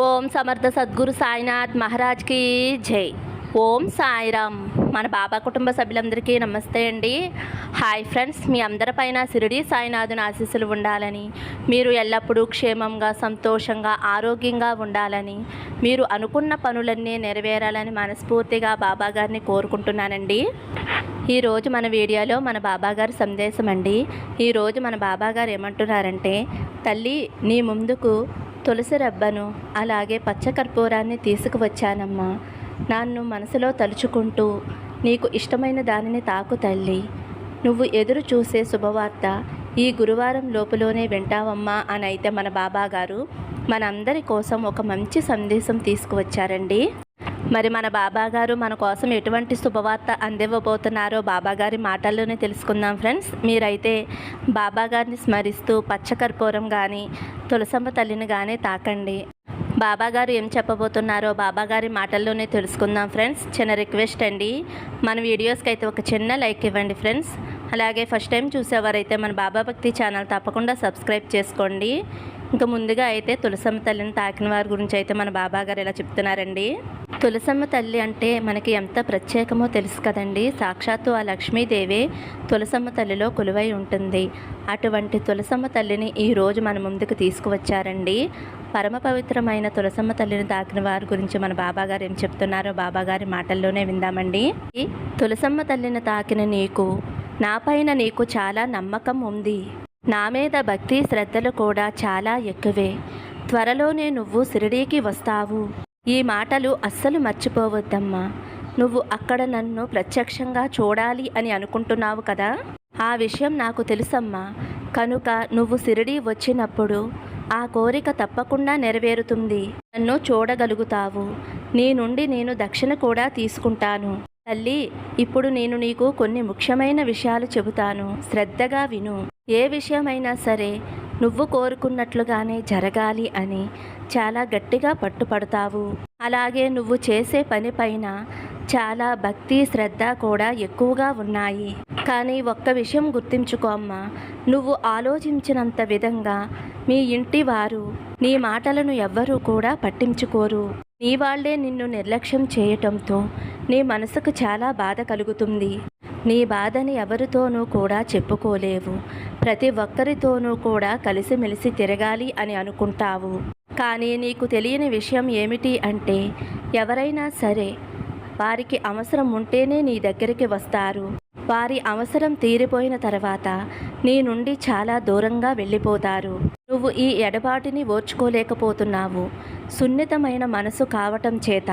ఓం సమర్థ సద్గురు సాయినాథ్ మహారాజ్కి జై. ఓం సాయిరామ్. మన బాబా కుటుంబ సభ్యులందరికీ నమస్తే అండి. హాయ్ ఫ్రెండ్స్, మీ అందరిపైన షిరిడి సాయినాథుని ఆశీస్సులు ఉండాలని, మీరు ఎల్లప్పుడూ క్షేమంగా సంతోషంగా ఆరోగ్యంగా ఉండాలని, మీరు అనుకున్న పనులన్నీ నెరవేరాలని మనస్ఫూర్తిగా బాబా గారిని కోరుకుంటున్నానండి. ఈరోజు మన వీడియోలో మన బాబాగారి సందేశం అండి. ఈరోజు మన బాబాగారు ఏమంటున్నారంటే, తల్లి నీ ముందుకు తులసి రబ్బను అలాగే పచ్చకర్పూరాన్ని తీసుకువచ్చానమ్మా. నన్ను మనసులో తలుచుకుంటూ నీకు ఇష్టమైన దానిని తాకు తల్లి. నువ్వు ఎదురు చూసే శుభవార్త ఈ గురువారం లోపులోనే వింటావమ్మా అని అయితే మన బాబాగారు మనందరి కోసం ఒక మంచి సందేశం తీసుకువచ్చారండి. మరి మన బాబాగారు మన కోసం ఎటువంటి శుభవార్త అందివ్వబోతున్నారో బాబాగారి మాటల్లోనే తెలుసుకుందాం ఫ్రెండ్స్. మీరైతే బాబాగారిని స్మరిస్తూ పచ్చకర్పూరం కానీ తులసమ్మ తల్లిని కానీ తాకండి. బాబాగారు ఏం చెప్పబోతున్నారో బాబాగారి మాటల్లోనే తెలుసుకుందాం ఫ్రెండ్స్. చిన్న రిక్వెస్ట్ అండి, మన వీడియోస్కి అయితే ఒక చిన్న లైక్ ఇవ్వండి ఫ్రెండ్స్. అలాగే ఫస్ట్ టైం చూసేవారైతే మన బాబా భక్తి ఛానల్ తప్పకుండా సబ్స్క్రైబ్ చేసుకోండి. ఇంకా ముందుగా అయితే తులసమ్మ తల్లిని తాకిన వారి గురించి అయితే మన బాబాగారు ఇలా చెప్తున్నారండి. తులసమ్మ తల్లి అంటే మనకి ఎంత ప్రత్యేకమో తెలుసు కదండి. సాక్షాత్తు ఆ లక్ష్మీదేవి తులసమ్మ తల్లిలో కొలువై ఉంటుంది. అటువంటి తులసమ్మ తల్లిని ఈరోజు మన ముందుకు తీసుకువచ్చారండి. పరమ పవిత్రమైన తులసమ్మ తల్లిని తాకిన వారి గురించి మన బాబాగారు ఏం చెప్తున్నారో బాబాగారి మాటల్లోనే విందామండి. తులసమ్మ తల్లిని తాకిన నీకు నాపైన నీకు చాలా నమ్మకం ఉంది. నా మీద భక్తి శ్రద్ధలు కూడా చాలా ఎక్కువే. త్వరలోనే నువ్వు షిరిడీకి వస్తావు. ఈ మాటలు అస్సలు మర్చిపోవద్దమ్మా. నువ్వు అక్కడ నన్ను ప్రత్యక్షంగా చూడాలి అని అనుకుంటున్నావు కదా, ఆ విషయం నాకు తెలుసమ్మా. కనుక నువ్వు షిరిడీ వచ్చినప్పుడు ఆ కోరిక తప్పకుండా నెరవేరుతుంది. నన్ను చూడగలుగుతావు. నీ నుండి నేను దక్షిణ కూడా తీసుకుంటాను. తల్లి, ఇప్పుడు నేను నీకు కొన్ని ముఖ్యమైన విషయాలు చెబుతాను, శ్రద్ధగా విను. ఏ విషయమైనా సరే నువ్వు కోరుకున్నట్లుగానే జరగాలి అని చాలా గట్టిగా పట్టుపడతావు. అలాగే నువ్వు చేసే పని పైన చాలా భక్తి శ్రద్ధ కూడా ఎక్కువగా ఉన్నాయి. కానీ ఒక్క విషయం గుర్తుంచుకో అమ్మా, నువ్వు ఆలోచించినంత విధంగా మీ ఇంటి వారు నీ మాటలను ఎవ్వరూ కూడా పట్టించుకోరు. నీ వాళ్లే నిన్ను నిర్లక్ష్యం చేయటంతో నీ మనసుకు చాలా బాధ కలుగుతుంది. నీ బాధని ఎవరితోనూ కూడా చెప్పుకోలేవు. ప్రతి ఒక్కరితోనూ కూడా కలిసిమెలిసి తిరగాలి అని అనుకుంటావు. కానీ నీకు తెలియని విషయం ఏమిటి అంటే, ఎవరైనా సరే వారికి అవసరం ఉంటేనే నీ దగ్గరికి వస్తారు. వారి అవసరం తీరిపోయిన తర్వాత నీ నుండి చాలా దూరంగా వెళ్ళిపోతారు. నువ్వు ఈ ఎడబాటుని ఓర్చుకోలేకపోతున్నావు. సున్నితమైన మనసు కావటం చేత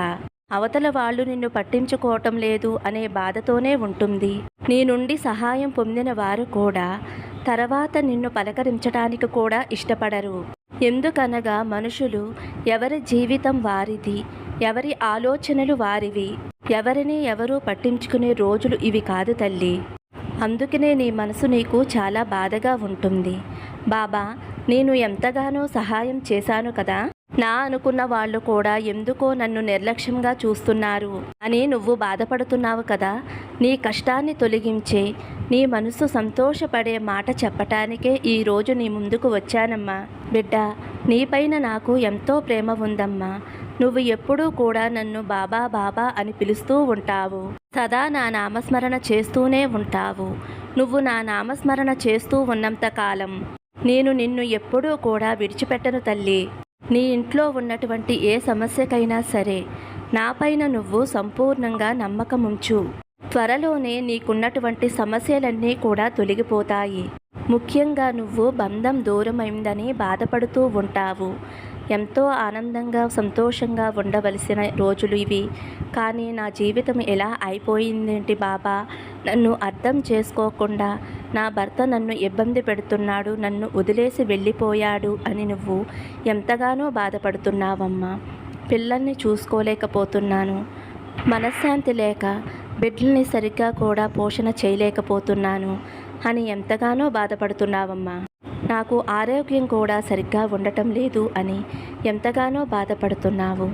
అవతల వాళ్ళు నిన్ను పట్టించుకోవటం లేదు అనే బాధతోనే ఉంటుంది. నీ నుండి సహాయం పొందిన వారు కూడా తర్వాత నిన్ను పలకరించడానికి కూడా ఇష్టపడరు. ఎందుకనగా మనుషులు ఎవరి జీవితం వారిది, ఎవరి ఆలోచనలు వారివి. ఎవరిని ఎవరూ పట్టించుకునే రోజులు ఇవి కాదు తల్లి. అందుకనే నీ మనసు నీకు చాలా బాధగా ఉంటుంది. బాబా, నేను ఎంతగానో సహాయం చేశాను కదా, నా అనుకున్న వాళ్ళు కూడా ఎందుకో నన్ను నిర్లక్ష్యంగా చూస్తున్నారు అని నువ్వు బాధపడుతున్నావు కదా. నీ కష్టాన్ని తొలగించే, నీ మనసు సంతోషపడే మాట చెప్పటానికే ఈరోజు నీ ముందుకు వచ్చానమ్మా. బిడ్డ, నీపైన నాకు ఎంతో ప్రేమ ఉందమ్మా. నువ్వు ఎప్పుడూ కూడా నన్ను బాబా బాబా అని పిలుస్తూ ఉంటావు. సదా నా నామస్మరణ చేస్తూనే ఉంటావు. నువ్వు నా నామస్మరణ చేస్తూ ఉన్నంత కాలం నేను నిన్ను ఎప్పుడూ కూడా విడిచిపెట్టను తల్లి. నీ ఇంట్లో ఉన్నటువంటి ఏ సమస్యకైనా సరే నాపైన నువ్వు సంపూర్ణంగా నమ్మకం ఉంచు. త్వరలోనే నీకున్నటువంటి సమస్యలన్నీ కూడా తొలగిపోతాయి. ముఖ్యంగా నువ్వు బంధం దూరమైందని బాధపడుతూ ఉంటావు. ఎంతో ఆనందంగా సంతోషంగా ఉండవలసిన రోజులు ఇవి. కానీ నా జీవితం ఎలా అయిపోయిందేంటి బాబా, నన్ను అర్థం చేసుకోకుండా నా భర్త నన్ను ఇబ్బంది పెడుతున్నాడు, నన్ను వదిలేసి వెళ్ళిపోయాడు అని నువ్వు ఎంతగానో బాధపడుతున్నావమ్మా. పిల్లల్ని చూసుకోలేకపోతున్నాను, మనశ్శాంతి లేక బిడ్డల్ని సరిగ్గా కూడా పోషణ చేయలేకపోతున్నాను అని ఎంతగానో బాధపడుతున్నావమ్మా. నాకు ఆరోగ్యం కూడా సరిగ్గా ఉండటం లేదు అని ఎంతగానో బాధపడుతున్నావు.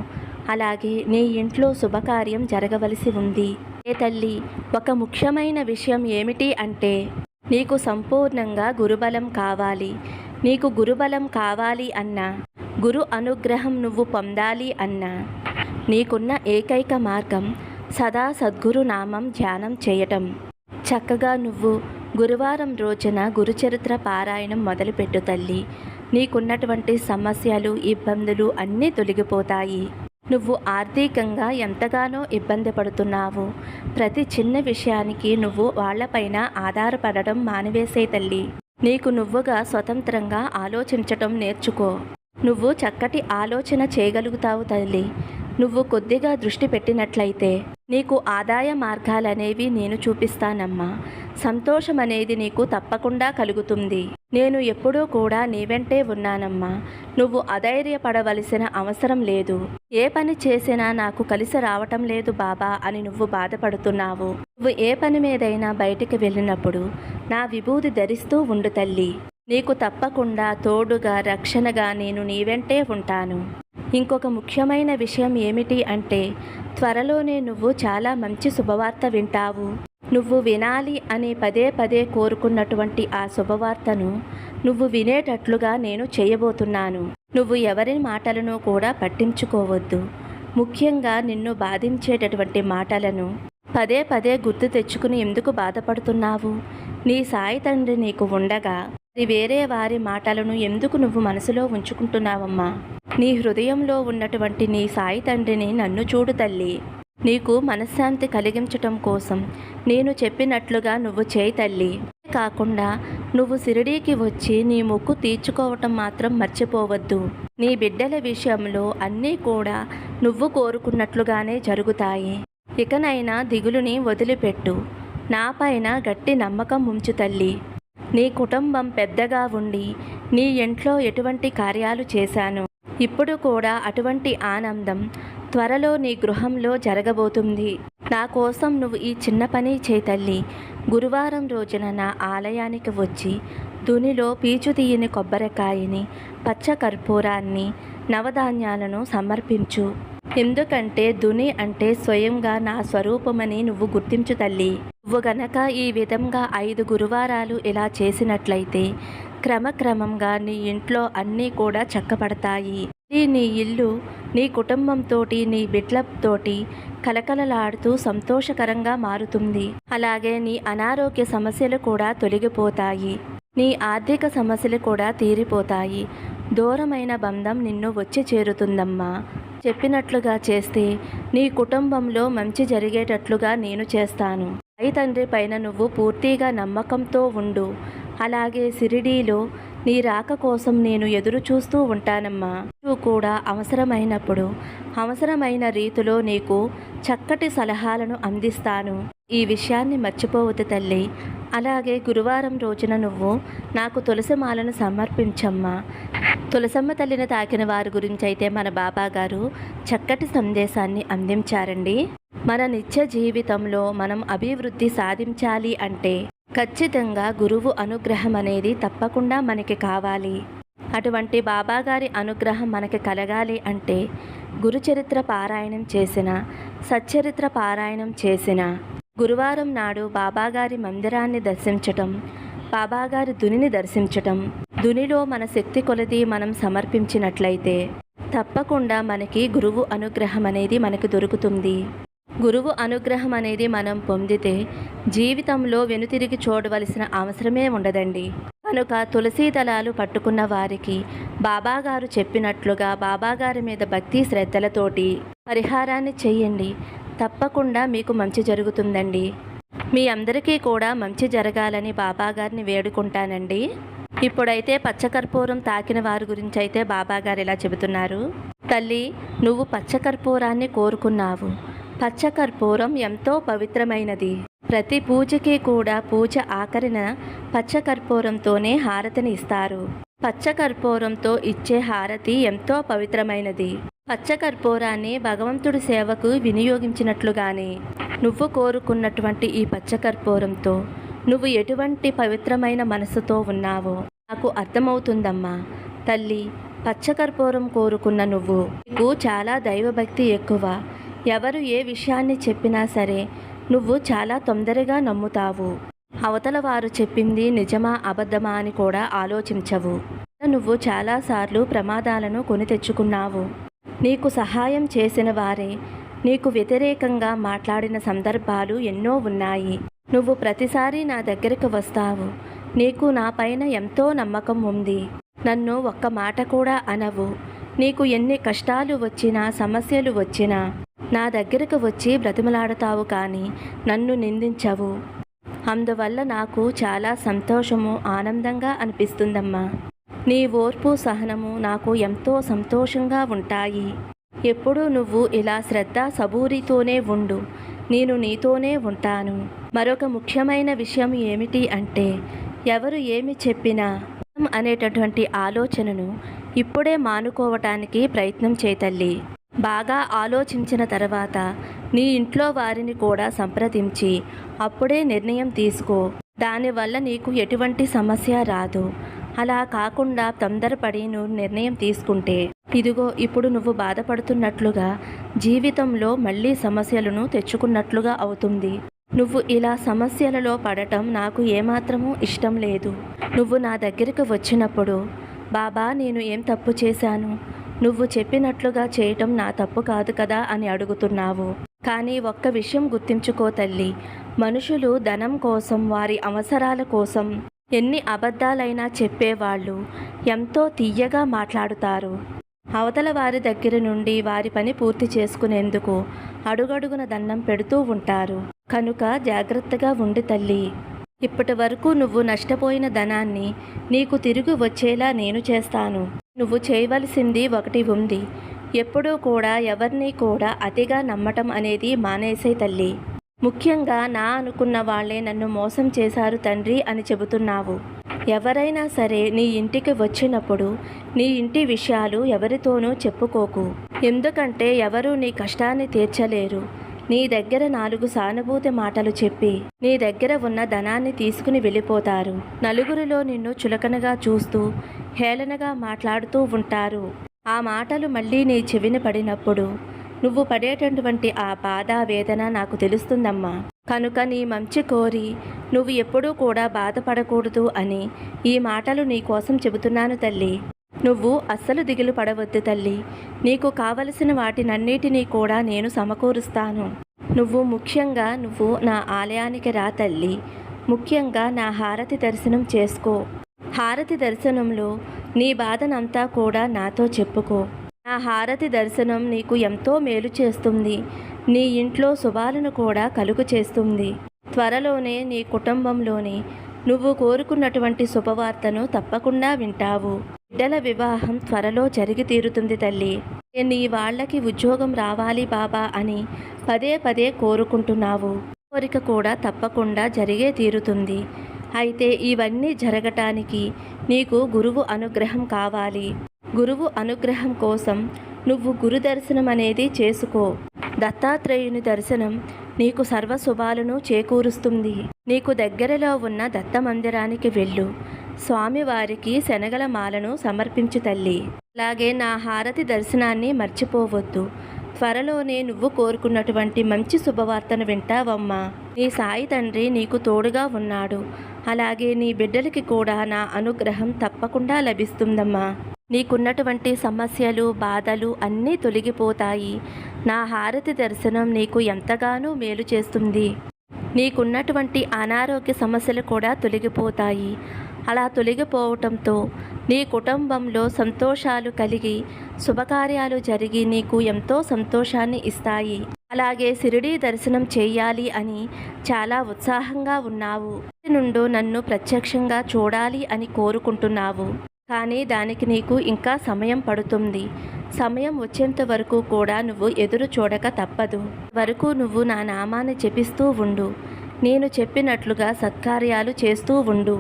అలాగే నీ ఇంట్లో శుభకార్యం జరగవలసి ఉంది. ఏ తల్లి, ఒక ముఖ్యమైన విషయం ఏమిటి అంటే, నీకు సంపూర్ణంగా గురుబలం కావాలి. నీకు గురుబలం కావాలి అన్నా గురు అనుగ్రహం నువ్వు పొందాలి అన్నా నీకున్న ఏకైక మార్గం సదా సద్గురు నామం ధ్యానం చేయటం. చక్కగా నువ్వు గురువారం రోజున గురుచరిత్ర పారాయణం మొదలుపెట్టు తల్లి. నీకున్నటువంటి సమస్యలు, ఇబ్బందులు అన్నీ తొలగిపోతాయి. నువ్వు ఆర్థికంగా ఎంతగానో ఇబ్బంది పడుతున్నావు. ప్రతి చిన్న విషయానికి నువ్వు వాళ్లపైన ఆధారపడడం మానివేసే తల్లి. నీకు నువ్వుగా స్వతంత్రంగా ఆలోచించటం నేర్చుకో. నువ్వు చక్కటి ఆలోచన చేయగలుగుతావు తల్లి. నువ్వు కొద్దిగా దృష్టి పెట్టినట్లయితే నీకు ఆదాయ మార్గాలనేవి నేను చూపిస్తానమ్మా. సంతోషం అనేది నీకు తప్పకుండా కలుగుతుంది. నేను ఎప్పుడూ కూడా నీ వెంటే ఉన్నానమ్మా. నువ్వు అధైర్యపడవలసిన అవసరం లేదు. ఏ పని చేసినా నాకు కలిసి రావటం లేదు బాబా అని నువ్వు బాధపడుతున్నావు. నువ్వు ఏ పని మీదైనా బయటికి వెళ్ళినప్పుడు నా విభూది ధరిస్తూ ఉండు తల్లి. నీకు తప్పకుండా తోడుగా, రక్షణగా నేను నీ వెంటే ఉంటాను. ఇంకొక ముఖ్యమైన విషయం ఏమిటి అంటే త్వరలోనే నువ్వు చాలా మంచి శుభవార్త వింటావు. నువ్వు వినాలి అని పదే పదే కోరుకున్నటువంటి ఆ శుభవార్తను నువ్వు వినేటట్లుగా నేను చేయబోతున్నాను. నువ్వు ఎవరి మాటలను కూడా పట్టించుకోవద్దు. ముఖ్యంగా నిన్ను బాధించేటటువంటి మాటలను పదే పదే గుర్తు తెచ్చుకుని ఎందుకు బాధపడుతున్నావు? నీ సాయి తండ్రి నీకు ఉండగా వేరే వారి మాటలను ఎందుకు నువ్వు మనసులో ఉంచుకుంటున్నావమ్మా? నీ హృదయంలో ఉన్నటువంటి నీ సాయి తండ్రిని నన్ను చూడు తల్లి. నీకు మనశ్శాంతి కలిగించటం కోసం నేను చెప్పినట్లుగా నువ్వు చేయి తల్లి. కాకుండా నువ్వు షిరిడీకి వచ్చి నీ మొక్కు తీర్చుకోవటం మాత్రం మర్చిపోవద్దు. నీ బిడ్డల విషయంలో అన్నీ కూడా నువ్వు కోరుకున్నట్లుగానే జరుగుతాయి. ఇకనైనా దిగులుని వదిలిపెట్టు. నాపైన గట్టి నమ్మకం ఉంచు తల్లి. నీ కుటుంబం పెద్దగా ఉండి నీ ఇంట్లో ఎటువంటి కార్యాలు చేశాను, ఇప్పుడు కూడా అటువంటి ఆనందం త్వరలో నీ గృహంలో జరగబోతుంది. నా కోసం నువ్వు ఈ చిన్న పని చేయి తల్లి. గురువారం రోజున నా ఆలయానికి వచ్చి దునిలో పీచు తీయని కొబ్బరికాయని, పచ్చ కర్పూరాన్ని, నవధాన్యాలను సమర్పించు. ఎందుకంటే దుని అంటే స్వయంగా నా స్వరూపమని నువ్వు గుర్తించు తల్లి. నువ్వు గనక ఈ విధంగా 5 గురువారాలు ఇలా చేసినట్లయితే క్రమక్రమంగా నీ ఇంట్లో అన్నీ కూడా చక్కబడతాయి. నీ ఇల్లు నీ కుటుంబంతోటి, నీ బిడ్డలతోటి కలకలలాడుతూ సంతోషకరంగా మారుతుంది. అలాగే నీ అనారోగ్య సమస్యలు కూడా తొలగిపోతాయి. నీ ఆర్థిక సమస్యలు కూడా తీరిపోతాయి. దూరమైన బంధం నిన్ను వచ్చి చేరుతుందమ్మా. చెప్పినట్లుగా చేస్తే నీ కుటుంబంలో మంచి జరిగేటట్లుగా నేను చేస్తాను. సాయి తండ్రి పైన నువ్వు పూర్తిగా నమ్మకంతో ఉండు. అలాగే షిరిడీలో నీ రాక కోసం నేను ఎదురు చూస్తూ ఉంటానమ్మా. నువ్వు కూడా అవసరమైనప్పుడు అవసరమైన రీతిలో నీకు చక్కటి సలహాలను అందిస్తాను. ఈ విషయాన్ని మర్చిపోవద్దు తల్లి. అలాగే గురువారం రోజున నువ్వు నాకు తులసిమాలను సమర్పించమ్మా. తులసమ్మ తల్లిని తాకిన వారి గురించి అయితే మన బాబా గారు చక్కటి సందేశాన్ని అందించారండి. మన నిత్య జీవితంలో మనం అభివృద్ధి సాధించాలి అంటే ఖచ్చితంగా గురువు అనుగ్రహం అనేది తప్పకుండా మనకి కావాలి. అటువంటి బాబాగారి అనుగ్రహం మనకి కలగాలి అంటే గురుచరిత్ర పారాయణం చేసిన, సచ్చరిత్ర పారాయణం చేసిన, గురువారం నాడు బాబాగారి మందిరాన్ని దర్శించటం, బాబాగారి దునిని దర్శించటం, దునిలో మన శక్తి కొలది మనం సమర్పించినట్లయితే తప్పకుండా మనకి గురువు అనుగ్రహం అనేది మనకు దొరుకుతుంది. గురువు అనుగ్రహం అనేది మనం పొందితే జీవితంలో వెనుతిరిగి చూడవలసిన అవసరమే ఉండదండి. కనుక తులసీ దళాలు పట్టుకున్న వారికి బాబాగారు చెప్పినట్లుగా బాబాగారి మీద భక్తి శ్రద్ధలతోటి పరిహారాన్ని చెయ్యండి. తప్పకుండా మీకు మంచి జరుగుతుందండి. మీ అందరికీ కూడా మంచి జరగాలని బాబాగారిని వేడుకుంటానండి. ఇప్పుడైతే పచ్చకర్పూరం తాకిన వారి గురించి అయితే బాబాగారు ఇలా చెబుతున్నారు. తల్లి, నువ్వు పచ్చకర్పూరాన్ని కోరుకున్నావు. పచ్చకర్పూరం ఎంతో పవిత్రమైనది. ప్రతి పూజకి కూడా పూజ ఆఖరిన పచ్చకర్పూరంతోనే హారతిని ఇస్తారు. పచ్చకర్పూరంతో ఇచ్చే హారతి ఎంతో పవిత్రమైనది. పచ్చకర్పూరాన్ని భగవంతుడి సేవకు వినియోగించినట్లుగానే నువ్వు కోరుకున్నటువంటి ఈ పచ్చకర్పూరంతో నువ్వు ఎటువంటి పవిత్రమైన మనసుతో ఉన్నావో నాకు అర్థమవుతుందమ్మా. తల్లి, పచ్చకర్పూరం కోరుకున్న నువ్వు, నీకు చాలా దైవభక్తి ఎక్కువ. ఎవరు ఏ విషయాన్ని చెప్పినా సరే నువ్వు చాలా తొందరగా నమ్ముతావు. అవతల వారు చెప్పింది నిజమా అబద్ధమా అని కూడా ఆలోచించవు. నువ్వు చాలాసార్లు ప్రమాదాలను కొని తెచ్చుకున్నావు. నీకు సహాయం చేసిన వారే నీకు వ్యతిరేకంగా మాట్లాడిన సందర్భాలు ఎన్నో ఉన్నాయి. నువ్వు ప్రతిసారి నా దగ్గరికి వస్తావు. నీకు నాపైన ఎంతో నమ్మకం ఉంది. నన్ను ఒక్క మాట కూడా అనవు. నీకు ఎన్ని కష్టాలు వచ్చినా సమస్యలు వచ్చినా నా దగ్గరకు వచ్చి బ్రతిమలాడతావు కానీ నన్ను నిందించవు. అందువల్ల నాకు చాలా సంతోషము ఆనందంగా అనిపిస్తుందమ్మా. నీ ఓర్పు సహనము నాకు ఎంతో సంతోషంగా ఉంటాయి. ఎప్పుడూ నువ్వు ఇలా శ్రద్ధ సబూరితోనే ఉండు. నేను నీతోనే ఉంటాను. మరొక ముఖ్యమైన విషయం ఏమిటి అంటే ఎవరు ఏమి చెప్పినా అనేటటువంటి ఆలోచనను ఇప్పుడే మానుకోవటానికి ప్రయత్నం చేయతల్లి. బాగా ఆలోచించిన తర్వాత నీ ఇంట్లో వారిని కూడా సంప్రదించి అప్పుడే నిర్ణయం తీసుకో. దానివల్ల నీకు ఎటువంటి సమస్య రాదు. అలా కాకుండా తొందరపడి నువ్వు నిర్ణయం తీసుకుంటే ఇదిగో ఇప్పుడు నువ్వు బాధపడుతున్నట్లుగా జీవితంలో మళ్ళీ సమస్యలను తెచ్చుకున్నట్లుగా అవుతుంది. నువ్వు ఇలా సమస్యలలో పడటం నాకు ఏమాత్రమూ ఇష్టం లేదు. నువ్వు నా దగ్గరికి వచ్చినప్పుడు బాబా నేను ఏం తప్పు చేశాను, నువ్వు చెప్పినట్లుగా చేయటం నా తప్పు కాదు కదా అని అడుగుతున్నావు. కానీ ఒక్క విషయం గుర్తించుకో తల్లి, మనుషులు ధనం కోసం వారి అవసరాల కోసం ఎన్ని అబద్ధాలైనా చెప్పేవాళ్ళు ఎంతో తీయగా మాట్లాడుతారు. అవతల వారి దగ్గర నుండి వారి పని పూర్తి చేసుకునేందుకు అడుగడుగున దండం పెడుతూ ఉంటారు. కనుక జాగ్రత్తగా ఉండి తల్లి. ఇప్పటి వరకు నువ్వు నష్టపోయిన ధనాన్ని నీకు తిరిగి వచ్చేలా నేను చేస్తాను. నువ్వు చేయవలసింది ఒకటి ఉంది. ఎప్పుడూ కూడా ఎవరిని కూడా అతిగా నమ్మటం అనేది మానేసే తల్లి. ముఖ్యంగా నా అనుకున్న వాళ్లే నన్ను మోసం చేశారు తండ్రి అని చెబుతున్నావు. ఎవరైనా సరే నీ ఇంటికి వచ్చినప్పుడు నీ ఇంటి విషయాలు ఎవరితోనూ చెప్పుకోకు. ఎందుకంటే ఎవరూ నీ కష్టాన్ని తీర్చలేరు. నీ దగ్గర 4 సానుభూతి మాటలు చెప్పి నీ దగ్గర ఉన్న ధనాన్ని తీసుకుని వెళ్ళిపోతారు. నలుగురిలో నిన్ను చులకనగా చూస్తూ హేళనగా మాట్లాడుతూ ఉంటారు. ఆ మాటలు మళ్ళీ నీ చెవిన పడినప్పుడు నువ్వు పడేటటువంటి ఆ బాధ వేదన నాకు తెలుస్తుందమ్మా. కనుక నీ మంచి కోరి నువ్వు ఎప్పుడూ కూడా బాధపడకూడదు అని ఈ మాటలు నీ కోసం చెబుతున్నాను తల్లి. నువ్వు అస్సలు దిగులు పడవద్దు తల్లి. నీకు కావలసిన వాటినన్నిటినీ కూడా నేను సమకూరుస్తాను. నువ్వు నా ఆలయానికి రా తల్లి. ముఖ్యంగా నా హారతి దర్శనం చేసుకో. హారతి దర్శనంలో నీ బాధనంతా కూడా నాతో చెప్పుకో. నా హారతి దర్శనం నీకు ఎంతో మేలు చేస్తుంది. నీ ఇంట్లో శుభాలను కూడా కలుగు చేస్తుంది. త్వరలోనే నీ కుటుంబంలోని నువ్వు కోరుకున్నటువంటి శుభవార్తను తప్పకుండా వింటావు. బిడ్డల వివాహం త్వరలో జరిగి తీరుతుంది తల్లి. నీ వాళ్ళకి ఉద్యోగం రావాలి బాబా అని పదే పదే కోరుకుంటున్నావు. కోరిక కూడా తప్పకుండా జరిగే తీరుతుంది. అయితే ఇవన్నీ జరగటానికి నీకు గురువు అనుగ్రహం కావాలి. గురువు అనుగ్రహం కోసం నువ్వు గురు దర్శనం అనేది చేసుకో. దత్తాత్రేయుని దర్శనం నీకు సర్వశుభాలను చేకూరుస్తుంది. నీకు దగ్గరలో ఉన్న దత్త మందిరానికి వెళ్ళు. స్వామివారికి శనగల మాలను సమర్పించు తల్లి. అలాగే నా హారతి దర్శనాన్ని మర్చిపోవద్దు. త్వరలోనే నువ్వు కోరుకున్నటువంటి మంచి శుభవార్తను వింటావమ్మా. నీ సాయి తండ్రి నీకు తోడుగా ఉన్నాడు. అలాగే నీ బిడ్డలకి కూడా నా అనుగ్రహం తప్పకుండా లభిస్తుందమ్మా. నీకున్నటువంటి సమస్యలు బాధలు అన్నీ తొలగిపోతాయి. నా హారతి దర్శనం నీకు ఎంతగానో మేలు చేస్తుంది. నీకున్నటువంటి అనారోగ్య సమస్యలు కూడా తొలగిపోతాయి. అలా తొలగిపోవటంతో నీ కుటుంబంలో సంతోషాలు కలిగి శుభకార్యాలు జరిగి నీకు ఎంతో సంతోషాన్ని ఇస్తాయి. అలాగే షిరిడీ దర్శనం చేయాలి అని చాలా ఉత్సాహంగా ఉన్నావు. నుండి నన్ను ప్రత్యక్షంగా చూడాలి అని కోరుకుంటున్నావు. కానీ దానికి నీకు ఇంకా సమయం పడుతుంది. సమయం వచ్చేంత వరకు కూడా నువ్వు ఎదురు చూడక తప్పదు. వరకు నువ్వు నా నామాన్ని జపిస్తూ ఉండు. నేను చెప్పినట్లుగా సత్కార్యాలు చేస్తూ ఉండు.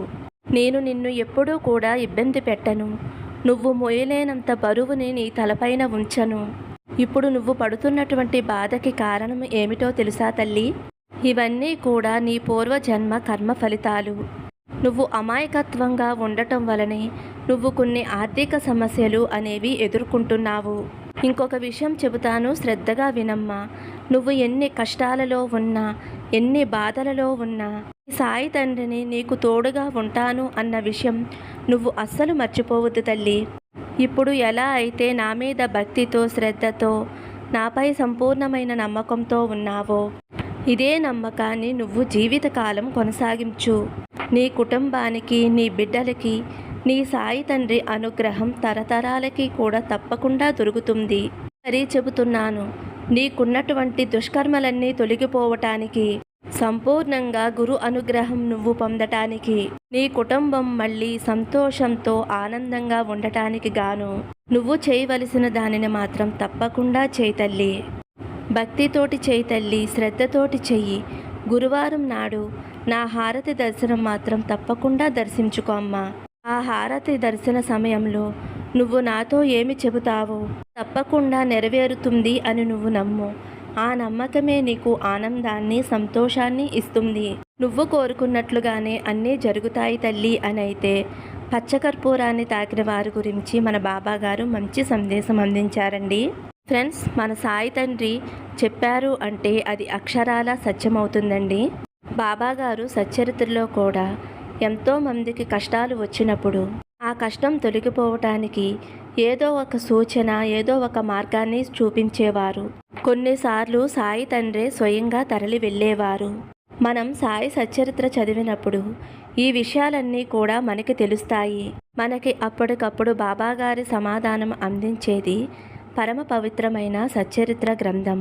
నేను నిన్ను ఎప్పుడూ కూడా ఇబ్బంది పెట్టను. నువ్వు మోయలేనంత బరువుని నీ తలపైన ఉంచను. ఇప్పుడు నువ్వు పడుతున్నటువంటి బాధకి కారణం ఏమిటో తెలుసా తల్లి? ఇవన్నీ కూడా నీ పూర్వజన్మ కర్మ ఫలితాలు. నువ్వు అమాయకత్వంగా ఉండటం వలనే నువ్వు కొన్ని ఆర్థిక సమస్యలు అనేవి ఎదుర్కొంటున్నావు. ఇంకొక విషయం చెబుతాను, శ్రద్ధగా వినమ్మా. నువ్వు ఎన్ని కష్టాలలో ఉన్నా, ఎన్ని బాధలలో ఉన్నా సాయి తండ్రిని నీకు తోడుగా ఉంటాను అన్న విషయం నువ్వు అస్సలు మర్చిపోవద్దు తల్లి. ఇప్పుడు ఎలా అయితే నా మీద భక్తితో, శ్రద్ధతో, నాపై సంపూర్ణమైన నమ్మకంతో ఉన్నావో, ఇదే నమ్మకాన్ని నువ్వు జీవితకాలం కొనసాగించు. నీ కుటుంబానికి, నీ బిడ్డలకి నీ సాయి తండ్రి అనుగ్రహం తరతరాలకి కూడా తప్పకుండా దొరుకుతుంది. సరే చెబుతున్నాను, నీకున్నటువంటి దుష్కర్మలన్నీ తొలగిపోవటానికి, సంపూర్ణంగా గురు అనుగ్రహం నువ్వు పొందటానికి, నీ కుటుంబం మళ్ళీ సంతోషంతో ఆనందంగా ఉండటానికి గాను నువ్వు చేయవలసిన దానిని మాత్రం తప్పకుండా చేయి తల్లి. భక్తితోటి చేయి తల్లి, శ్రద్ధతోటి చెయ్యి. గురువారం నాడు నా హారతి దర్శనం మాత్రం తప్పకుండా దర్శించుకో అమ్మా. ఆ హారతి దర్శన సమయంలో నువ్వు నాతో ఏమి చెబుతావో తప్పకుండా నెరవేరుతుంది అని నువ్వు నమ్ము. ఆ నమ్మకమే నీకు ఆనందాన్ని, సంతోషాన్ని ఇస్తుంది. నువ్వు కోరుకున్నట్లుగానే అన్నీ జరుగుతాయి తల్లి అని అయితే పచ్చకర్పూరాన్ని తాకిన వారి గురించి మన బాబాగారు మంచి సందేశం అందించారండి. ఫ్రెండ్స్, మన సాయి తండ్రి చెప్పారు అంటే అది అక్షరాల సత్యమవుతుందండి. బాబాగారు సచ్చరిత్రలో కూడా ఎంతోమందికి కష్టాలు వచ్చినప్పుడు ఆ కష్టం తొలగిపోవటానికి ఏదో ఒక సూచన, ఏదో ఒక మార్గాన్ని చూపించేవారు. కొన్నిసార్లు సాయి తండ్రే స్వయంగా తరలి వెళ్ళేవారు. మనం సాయి సచ్చరిత్ర చదివినప్పుడు ఈ విషయాలన్నీ కూడా మనకి తెలుస్తాయి. మనకి అప్పటికప్పుడు బాబాగారి సమాధానం అందించేది పరమ పవిత్రమైన సచ్చరిత్ర గ్రంథం.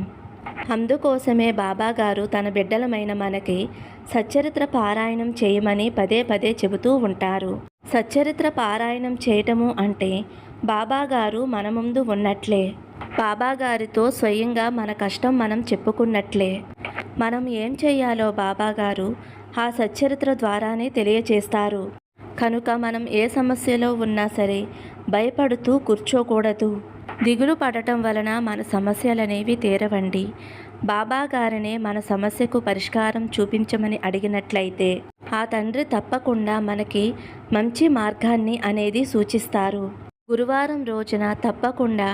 అందుకోసమే బాబాగారు తన బిడ్డలమైన మనకి సచ్చరిత్ర పారాయణం చేయమని పదే పదే చెబుతూ ఉంటారు. సచ్చరిత్ర పారాయణం చేయటము అంటే బాబాగారు మన ముందు ఉన్నట్లే. బాబాగారితో స్వయంగా మన కష్టం మనం చెప్పుకున్నట్లే. మనం ఏం చేయాలో బాబాగారు ఆ సచ్చరిత్ర ద్వారానే తెలియచేస్తారు. కనుక మనం ఏ సమస్యలో ఉన్నా సరే భయపడుతూ కూర్చోకూడదు. దిగులు పడటం వలన మన సమస్యలనేవి తీరవండి. బాబాగారినే మన సమస్యకు పరిష్కారం చూపించమని అడిగినట్లయితే ఆ తండ్రి తప్పకుండా మనకి మంచి మార్గాన్ని అనేది సూచిస్తారు. గురువారం రోజున తప్పకుండా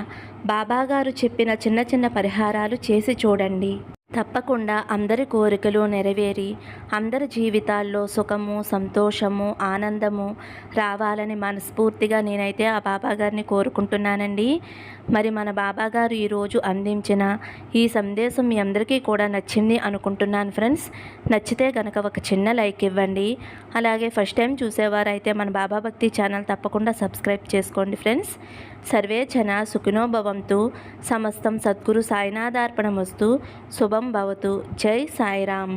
బాబాగారు చెప్పిన చిన్న చిన్న పరిహారాలు చేసి చూడండి. తప్పకుండా అందరి కోరికలు నెరవేరి అందరి జీవితాల్లో సుఖము, సంతోషము, ఆనందము రావాలని మనస్ఫూర్తిగా నేనైతే ఆ బాబాగారిని కోరుకుంటున్నానండి. మరి మన బాబాగారు ఈరోజు అందించిన ఈ సందేశం మీ అందరికీ కూడా నచ్చింది అనుకుంటున్నాను ఫ్రెండ్స్. నచ్చితే కనుక ఒక చిన్న లైక్ ఇవ్వండి. అలాగే ఫస్ట్ టైం చూసేవారైతే మన బాబా భక్తి ఛానల్ తప్పకుండా సబ్స్క్రైబ్ చేసుకోండి ఫ్రెండ్స్. సర్వే జన సుఖినో భవంతు. సమస్తం సద్గురు సాయినాథార్పణమస్తు. శుభం భవతు. జై సాయిరామ్.